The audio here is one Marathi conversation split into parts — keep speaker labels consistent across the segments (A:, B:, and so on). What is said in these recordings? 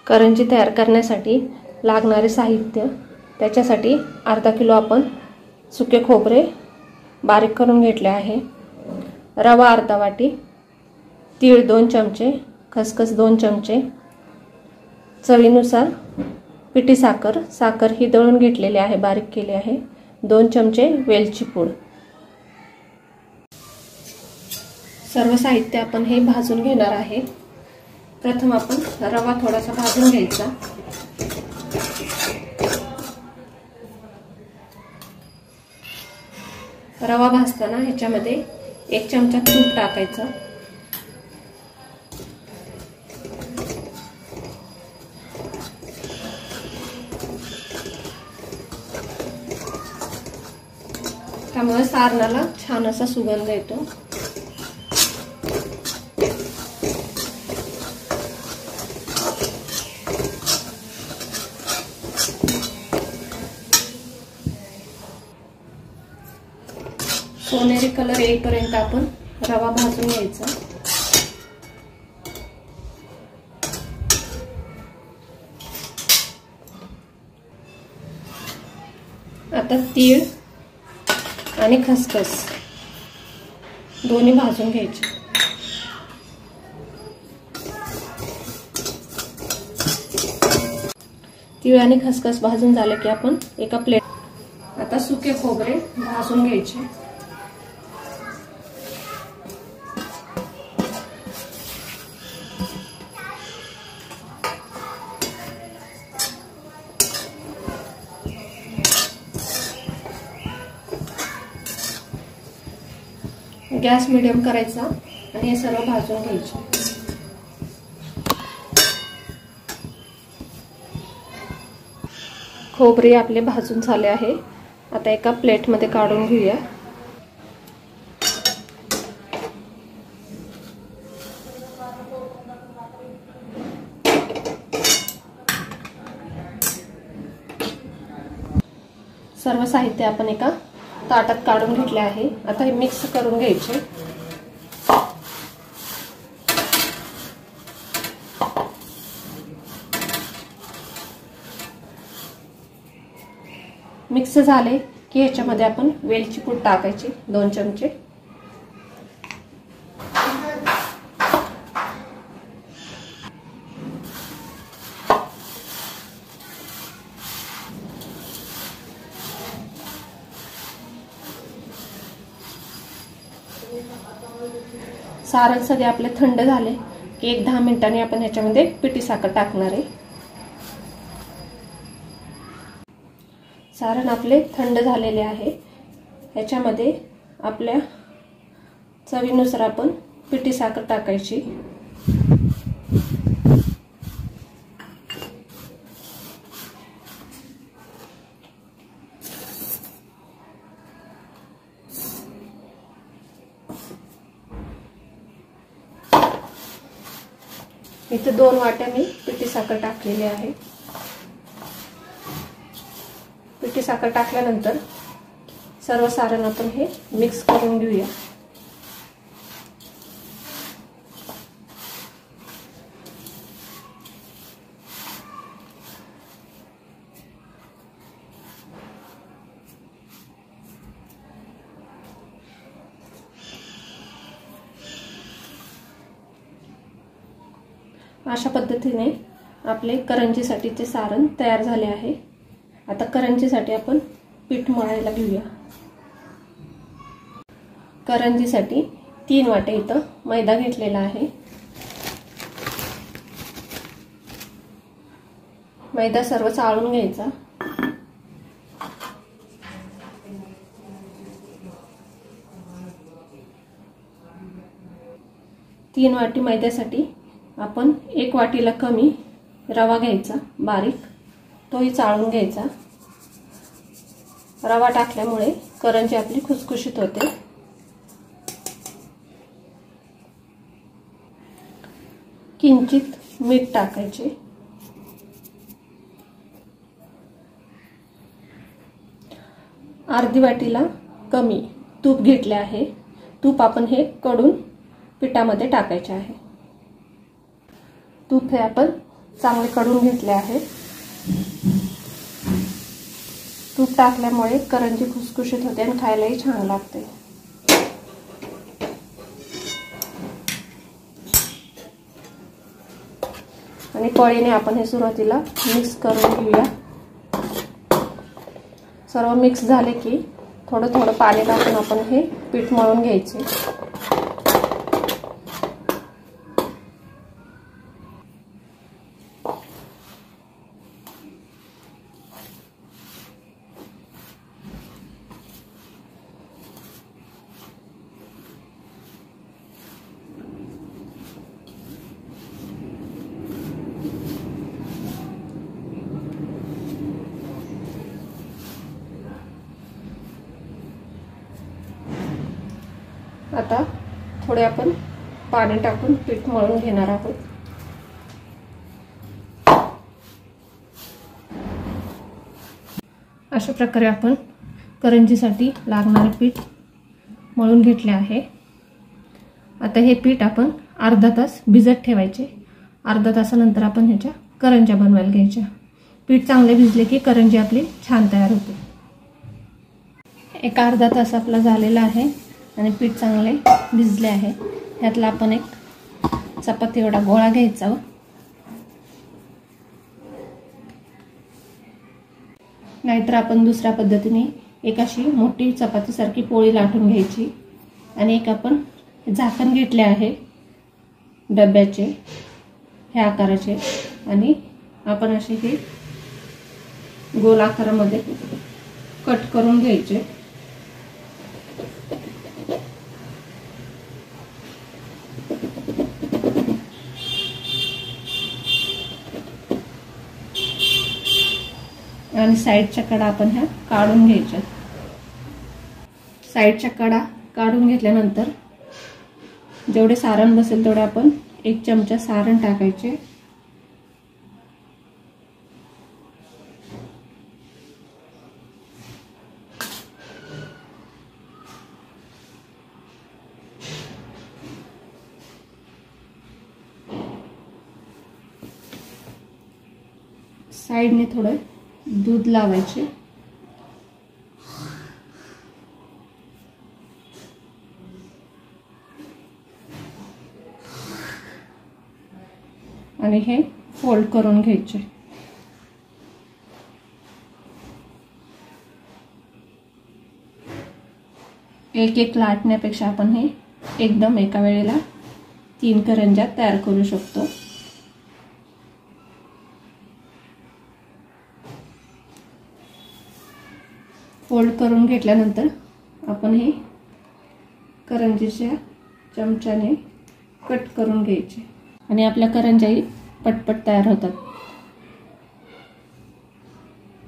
A: करंजी तयार करण्यासाठी लागणारे साहित्य, त्याच्यासाठी अर्धा किलो आपण सुके खोबरे बारीक करून घेतले आहे, रवा अर्धा वाटी, तीळ 2 चमचे, खसखस 2 चमचे, चवीनुसार पिठी साखर, साखर ही दळून घेतलेली आहे, बारीक केली आहे, 2 चमचे वेलची पूड। सर्व साहित्य आपण हे भाजून घेणार आहे। प्रथम आपण रवा थोडासा भाजून घ्यायचा। रवा भाजताना ह्याच्यामध्ये 1 चमचा तूप टाकायचं। त्यामुळे सारणाला छान असा सुगंध येतो। सोनेरी कलर येईपर्यंत आपण रवा भाजून घ्यायचा। आता तीळ आणि खसखस दोन्ही भाजून घ्यायचे। तीळ आणि खसखस भाजून झाले की आपण एका प्लेट, आता सुके खोबरे भाजून घ्यायचे। गॅस मीडियम करायचा आणि हे सर्व भाजून घ्यायचे। खोबरे आपले भाजून झाले आहे, आता एका प्लेट मध्ये काढून घेऊया। सर्व साहित्य आपण एका ताटात काढून घेतले आहे। आता हे मिक्स करून घ्यायचे। मिक्स झाले की ह्याच्यामध्ये आपण वेलची पूड टाकायची 2 चमचे। सारण सगळे आपले थंड झाले की 1-10 मिनिटांनी आपण ह्याच्यामध्ये पिठी साखर टाकणार आहे। सारण आपले थंड झालेले आहे, ह्याच्यामध्ये आपल्या चवीनुसार आपण पिठी साखर टाकायची। इथे 2 वाट्या मी पिठी साखर टाकलेली आहे। पिठी साखर टाकल्यानंतर सर्व सारण आपण हे मिक्स करून घेऊया। अशा पद्धतीने आपले करंजीसाठीचे सारण तयार झाले आहे। आता करंजीसाठी आपण पीठ मळायला घेऊया। करंजीसाठी 3 वाटे इथं मैदा घेतलेला आहे। मैदा सर्व चाळून घ्यायचा। तीन वाटी मैद्यासाठी आपण 1 वाटीला कमी रवा घ्यायचा बारीक, तोही चाळून घ्यायचा। रवा टाकल्यामुळे करंजी आपली खुसखुशीत होते। किंचित मीठ टाकायचे। अर्धी वाटीला कमी तूप घेतले आहे। तूप आपण हे कडून पिठामध्ये टाकायचे आहे। तूप हे आपण चांगले कडून घेतले आहेत। तूप टाकल्यामुळे करंजी खुसखुशीत होते आणि खायलाही छान लागते। आणि पळीने आपण हे सुरुवातीला मिक्स करून घेऊया। सर्व मिक्स झाले की थोडं थोडं पाणी टाकून आपण हे पीठ मळून घ्यायचे। आता थोडे आपण पाणी टाकून पीठ मळून घेणार आहोत। अशा प्रकारे आपण करंजीसाठी लागणारे पीठ मळून घेतले आहे। आता हे पीठ आपण अर्धा तास भिजत ठेवायचे। अर्धा तासानंतर आपण ह्याच्या करंज्या बनवायला घ्यायच्या। पीठ चांगले भिजले की करंजी आपली छान तयार होते। एक अर्धा तास आपला झालेला आहे आणि पीठ चांगले भिजले आहे। ह्यातला आपण एक चपाती एवढा गोळा घ्यायचा। नाहीतर आपण दुसऱ्या पद्धतीने एक अशी मोठी चपाती सारखी पोळी लाटून घ्यायची आणि एक आपण झाकण घेतले आहे डब्याचे ह्या आकाराचे आणि आपण असे हे गोल आकारामध्ये कट करून घ्यायचे। आणि साइडच्या कडा आपण ह्या काढून घ्यायच्या। साइडच्या कडा काढून घेतल्यानंतर जेवढे सारण बसेल तेवढे आपण 1 चमचा सारण टाकायचे। साइडने थोडं दूध लावायचे आणि हे फोल्ड करून घ्यायचे। एक लाटण्यापेक्षा आपण हे एकदम एका वेळेला 3 करंज्या तयार करू शकतो। फोल्ड करून घेतल्यानंतर आपण हे करंजीच्या चमच्याने कट करून घ्यायचे आणि आपल्या करंज्याही पटपट तयार होतात।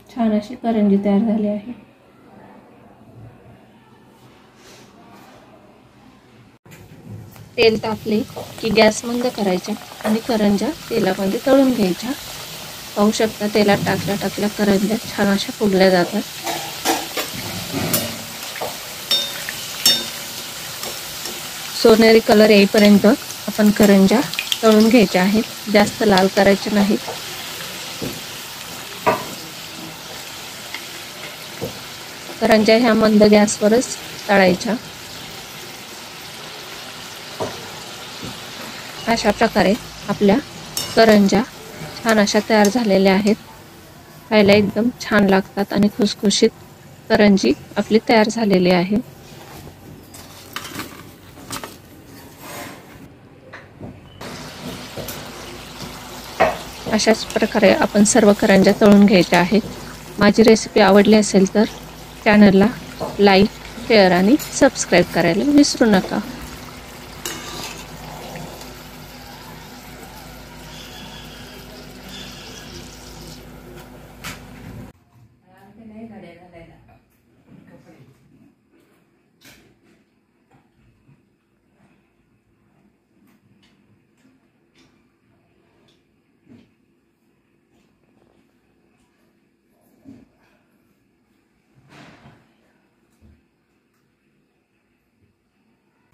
A: छान अशी करंजी तयार झाली आहे। तेल तापले की गॅस बंद करायचा आणि करंज्या तेलामध्ये तळून घ्यायच्या। पाहू शकता तेलात टाकल्या करंज्या छान अशा फुगल्या जातात। सोनेरी कलर येईपर्यंत आपण करंज्या तळून घ्यायच्या आहेत, जास्त लाल करायचे नाहीत। करंज्या ह्या मंद गॅसवरच तळायच्या। अशा प्रकारे आपल्या करंज्या छान अशा तयार झालेल्या आहेत। खायला एकदम छान लागतात आणि खुसखुशीत करंजी आपली तयार झालेली आहे। अशाच प्रकारे आपण सर्व करंज्या तळून घ्यायच्या आहेत। माझी रेसिपी आवडली असेल तर चॅनलला लाईक, शेअर आणि सबस्क्राईब करायला विसरू नका।